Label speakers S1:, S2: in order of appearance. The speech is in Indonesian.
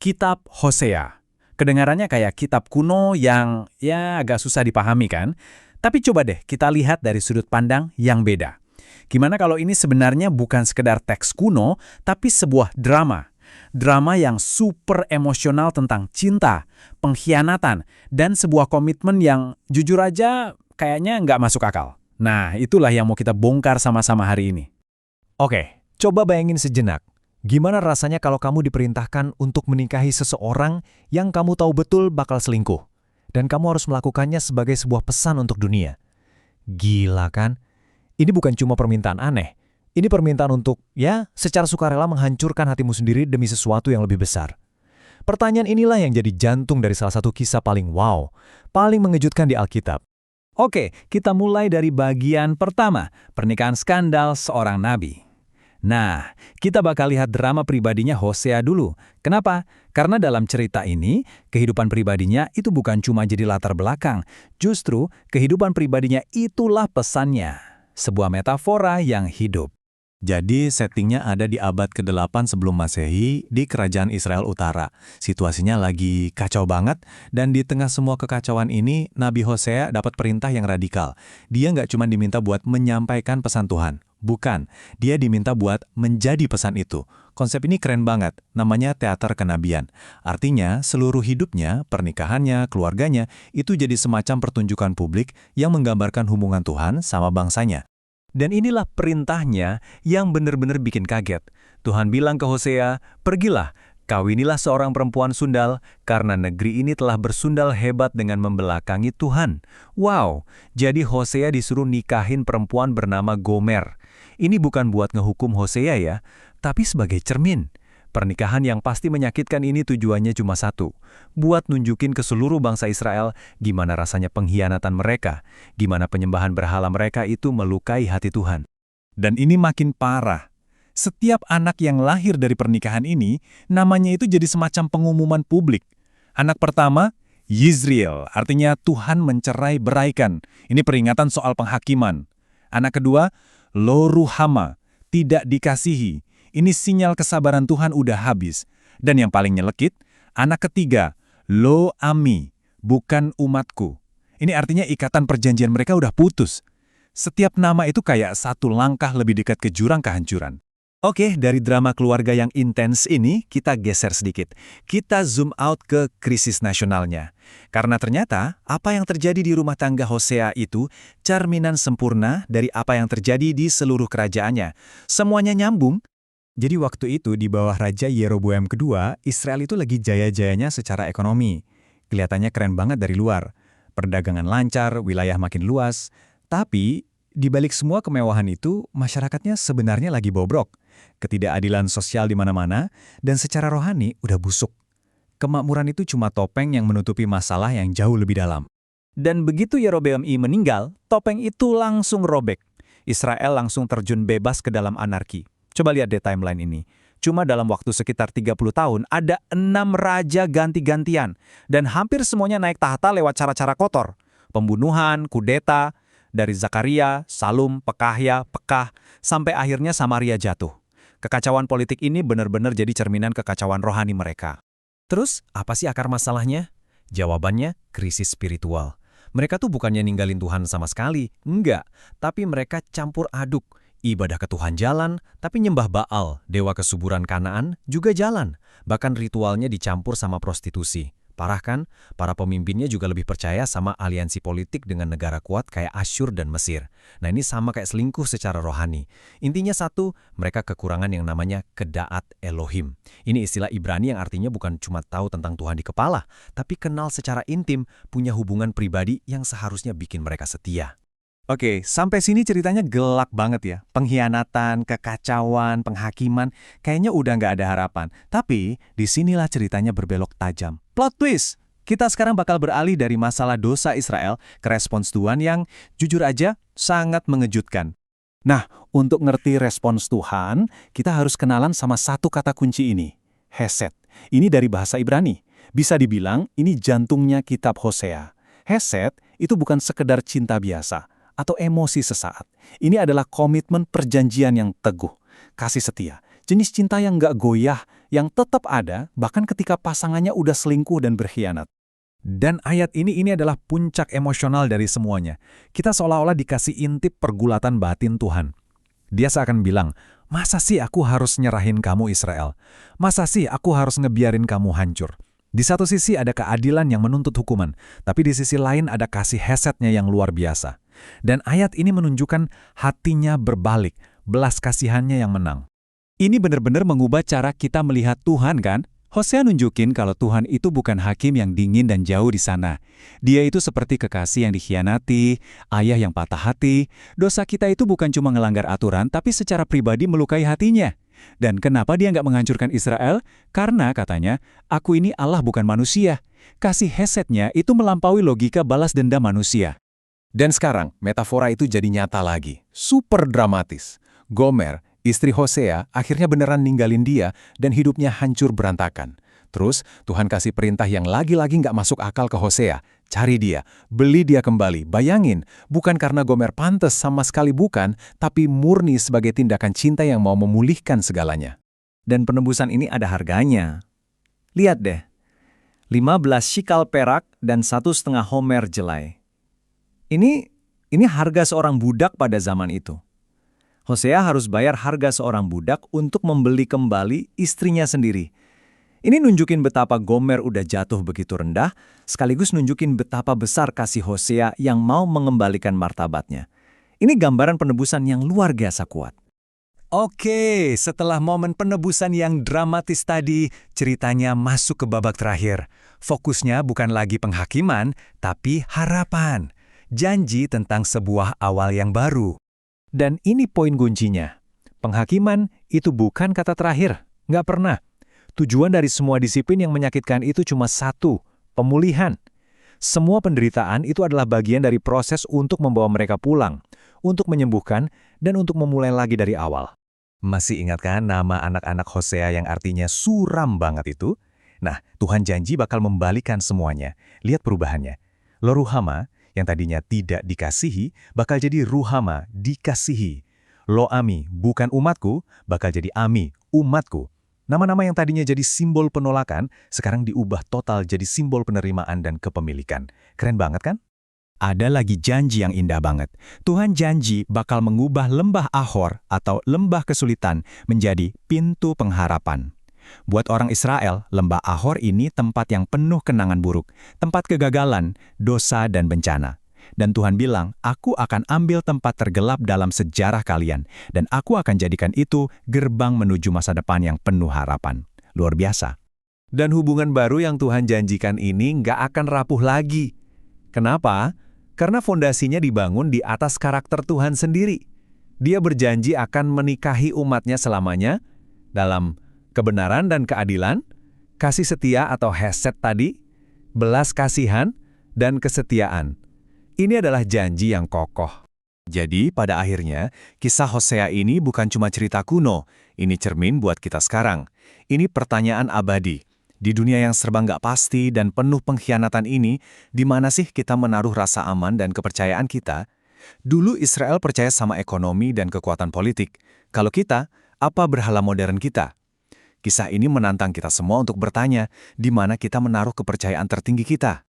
S1: Kitab Hosea. Kedengarannya kayak kitab kuno yang agak susah dipahami kan? Tapi coba deh kita lihat dari sudut pandang yang beda. Gimana kalau ini sebenarnya bukan sekedar teks kuno, tapi sebuah drama. Drama yang super emosional tentang cinta, pengkhianatan, dan sebuah komitmen yang jujur aja kayaknya nggak masuk akal. Nah, itulah yang mau kita bongkar sama-sama hari ini.
S2: Oke, coba bayangin sejenak. Gimana rasanya kalau kamu diperintahkan untuk menikahi seseorang yang kamu tahu betul bakal selingkuh? Dan kamu harus melakukannya sebagai sebuah pesan untuk dunia. Gila kan? Ini bukan cuma permintaan aneh. Ini permintaan untuk, secara sukarela menghancurkan hatimu sendiri demi sesuatu yang lebih besar. Pertanyaan inilah yang jadi jantung dari salah satu kisah paling wow, paling mengejutkan di Alkitab.
S1: Oke, kita mulai dari bagian pertama, pernikahan skandal seorang nabi. Nah, kita bakal lihat drama pribadinya Hosea dulu. Kenapa? Karena dalam cerita ini, kehidupan pribadinya itu bukan cuma jadi latar belakang. Justru, kehidupan pribadinya itulah pesannya. Sebuah metafora yang hidup.
S3: Jadi settingnya ada di abad ke-8 sebelum Masehi di kerajaan Israel Utara. Situasinya lagi kacau banget, dan di tengah semua kekacauan ini, Nabi Hosea dapat perintah yang radikal. Dia nggak cuma diminta buat menyampaikan pesan Tuhan. Bukan, dia diminta buat menjadi pesan itu. Konsep ini keren banget, namanya teater kenabian. Artinya, seluruh hidupnya, pernikahannya, keluarganya, itu jadi semacam pertunjukan publik yang menggambarkan hubungan Tuhan sama bangsanya.
S2: Dan inilah perintahnya yang benar-benar bikin kaget. Tuhan bilang ke Hosea, "Pergilah, kawinilah seorang perempuan sundal, karena negeri ini telah bersundal hebat dengan membelakangi Tuhan." Wow, jadi Hosea disuruh nikahin perempuan bernama Gomer. Ini bukan buat ngehukum Hosea ya, tapi sebagai cermin. Pernikahan yang pasti menyakitkan ini tujuannya cuma satu, buat nunjukin ke seluruh bangsa Israel gimana rasanya pengkhianatan mereka, gimana penyembahan berhala mereka itu melukai hati Tuhan.
S1: Dan ini makin parah. Setiap anak yang lahir dari pernikahan ini, namanya itu jadi semacam pengumuman publik. Anak pertama, Yizriel, artinya Tuhan mencerai beraikan. Ini peringatan soal penghakiman. Anak kedua, Lo Ruhama, tidak dikasihi. Ini sinyal kesabaran Tuhan udah habis. Dan yang paling nyelekit, anak ketiga, Lo Ami, bukan umatku. Ini artinya ikatan perjanjian mereka udah putus. Setiap nama itu kayak satu langkah lebih dekat ke jurang kehancuran.
S2: Oke, dari drama keluarga yang intens ini, kita geser sedikit. Kita zoom out ke krisis nasionalnya. Karena ternyata, apa yang terjadi di rumah tangga Hosea itu cerminan sempurna dari apa yang terjadi di seluruh kerajaannya. Semuanya nyambung.
S4: Jadi waktu itu di bawah Raja Yeroboam kedua, Israel itu lagi jaya-jayanya secara ekonomi. Kelihatannya keren banget dari luar. Perdagangan lancar, wilayah makin luas. Tapi, di balik semua kemewahan itu, masyarakatnya sebenarnya lagi bobrok. Ketidakadilan sosial di mana-mana, dan secara rohani udah busuk. Kemakmuran itu cuma topeng yang menutupi masalah yang jauh lebih dalam.
S1: Dan begitu Yeroboam I meninggal, topeng itu langsung robek. Israel langsung terjun bebas ke dalam anarki. Coba lihat deh timeline ini. Cuma dalam waktu sekitar 30 tahun, ada 6 raja ganti-gantian. Dan hampir semuanya naik tahta lewat cara-cara kotor. Pembunuhan, kudeta, dari Zakaria, Salum, Pekahya, Pekah, sampai akhirnya Samaria jatuh. Kekacauan politik ini benar-benar jadi cerminan kekacauan rohani mereka.
S2: Terus, apa sih akar masalahnya? Jawabannya, krisis spiritual. Mereka tuh bukannya ninggalin Tuhan sama sekali, enggak. Tapi mereka campur aduk. Ibadah ke Tuhan jalan, tapi nyembah Baal, dewa kesuburan Kanaan, juga jalan. Bahkan ritualnya dicampur sama prostitusi. Parah kan? Para pemimpinnya juga lebih percaya sama aliansi politik dengan negara kuat kayak Asyur dan Mesir. Nah ini sama kayak selingkuh secara rohani. Intinya satu, mereka kekurangan yang namanya kedaat Elohim. Ini istilah Ibrani yang artinya bukan cuma tahu tentang Tuhan di kepala, tapi kenal secara intim, punya hubungan pribadi yang seharusnya bikin mereka setia.
S1: Oke, sampai sini ceritanya gelap banget ya. Pengkhianatan, kekacauan, penghakiman, kayaknya udah nggak ada harapan. Tapi, disinilah ceritanya berbelok tajam. Plot twist! Kita sekarang bakal beralih dari masalah dosa Israel ke respons Tuhan yang, jujur aja, sangat mengejutkan. Nah, untuk ngerti respons Tuhan, kita harus kenalan sama satu kata kunci ini. Hesed. Ini dari bahasa Ibrani. Bisa dibilang, ini jantungnya kitab Hosea. Hesed itu bukan sekedar cinta biasa atau emosi sesaat. Ini adalah komitmen perjanjian yang teguh, kasih setia, jenis cinta yang nggak goyah,
S3: yang tetap ada bahkan ketika pasangannya udah selingkuh dan berkhianat.
S1: Dan ayat ini adalah puncak emosional dari semuanya. Kita seolah-olah dikasih intip pergulatan batin Tuhan. Dia seakan bilang, masa sih aku harus nyerahin kamu Israel? Masa sih aku harus ngebiarin kamu hancur? Di satu sisi ada keadilan yang menuntut hukuman, tapi di sisi lain ada kasih hesetnya yang luar biasa. Dan ayat ini menunjukkan hatinya berbalik, belas kasihannya yang menang.
S3: Ini benar-benar mengubah cara kita melihat Tuhan kan? Hosea nunjukin kalau Tuhan itu bukan hakim yang dingin dan jauh di sana. Dia itu seperti kekasih yang dikhianati, ayah yang patah hati. Dosa kita itu bukan cuma ngelanggar aturan, tapi secara pribadi melukai hatinya. Dan kenapa dia nggak menghancurkan Israel? Karena katanya, aku ini Allah bukan manusia. Kasih hesetnya itu melampaui logika balas dendam manusia.
S5: Dan sekarang, metafora itu jadi nyata lagi. Super dramatis. Gomer, istri Hosea, akhirnya beneran ninggalin dia dan hidupnya hancur berantakan. Terus, Tuhan kasih perintah yang lagi-lagi nggak masuk akal ke Hosea. Cari dia, beli dia kembali. Bayangin, bukan karena Gomer pantes sama sekali bukan, tapi murni sebagai tindakan cinta yang mau memulihkan segalanya.
S2: Dan penebusan ini ada harganya. Lihat deh, 15 shikal perak dan 1,5 homer jelai. Ini harga seorang budak pada zaman itu. Hosea harus bayar harga seorang budak untuk membeli kembali istrinya sendiri. Ini nunjukin betapa Gomer udah jatuh begitu rendah, sekaligus nunjukin betapa besar kasih Hosea yang mau mengembalikan martabatnya. Ini gambaran penebusan yang luar biasa kuat.
S1: Oke, setelah momen penebusan yang dramatis tadi, ceritanya masuk ke babak terakhir. Fokusnya bukan lagi penghakiman, tapi harapan. Janji tentang sebuah awal yang baru. Dan ini poin kuncinya. Penghakiman itu bukan kata terakhir. Nggak pernah. Tujuan dari semua disiplin yang menyakitkan itu cuma satu, pemulihan. Semua penderitaan itu adalah bagian dari proses untuk membawa mereka pulang, untuk menyembuhkan, dan untuk memulai lagi dari awal. Masih ingat kan nama anak-anak Hosea yang artinya suram banget itu? Nah, Tuhan janji bakal membalikan semuanya. Lihat perubahannya. Lo-ruhama, yang tadinya tidak dikasihi, bakal jadi ruhama, dikasihi. Lo-ami, bukan umatku, bakal jadi ami, umatku. Nama-nama yang tadinya jadi simbol penolakan, sekarang diubah total jadi simbol penerimaan dan kepemilikan. Keren banget kan?
S3: Ada lagi janji yang indah banget. Tuhan janji bakal mengubah lembah Ahor atau lembah kesulitan menjadi pintu pengharapan. Buat orang Israel, lembah Ahor ini tempat yang penuh kenangan buruk, tempat kegagalan, dosa, dan bencana. Dan Tuhan bilang, aku akan ambil tempat tergelap dalam sejarah kalian, dan aku akan jadikan itu gerbang menuju masa depan yang penuh harapan. Luar biasa.
S1: Dan hubungan baru yang Tuhan janjikan ini nggak akan rapuh lagi. Kenapa? Karena fondasinya dibangun di atas karakter Tuhan sendiri. Dia berjanji akan menikahi umatnya selamanya dalam kebenaran dan keadilan, kasih setia atau hesed tadi, belas kasihan, dan kesetiaan. Ini adalah janji yang kokoh. Jadi, pada akhirnya, kisah Hosea ini bukan cuma cerita kuno. Ini cermin buat kita sekarang. Ini pertanyaan abadi. Di dunia yang serba nggak pasti dan penuh pengkhianatan ini, di mana sih kita menaruh rasa aman dan kepercayaan kita? Dulu Israel percaya sama ekonomi dan kekuatan politik. Kalau kita, apa berhala modern kita? Kisah ini menantang kita semua untuk bertanya, di mana kita menaruh kepercayaan tertinggi kita.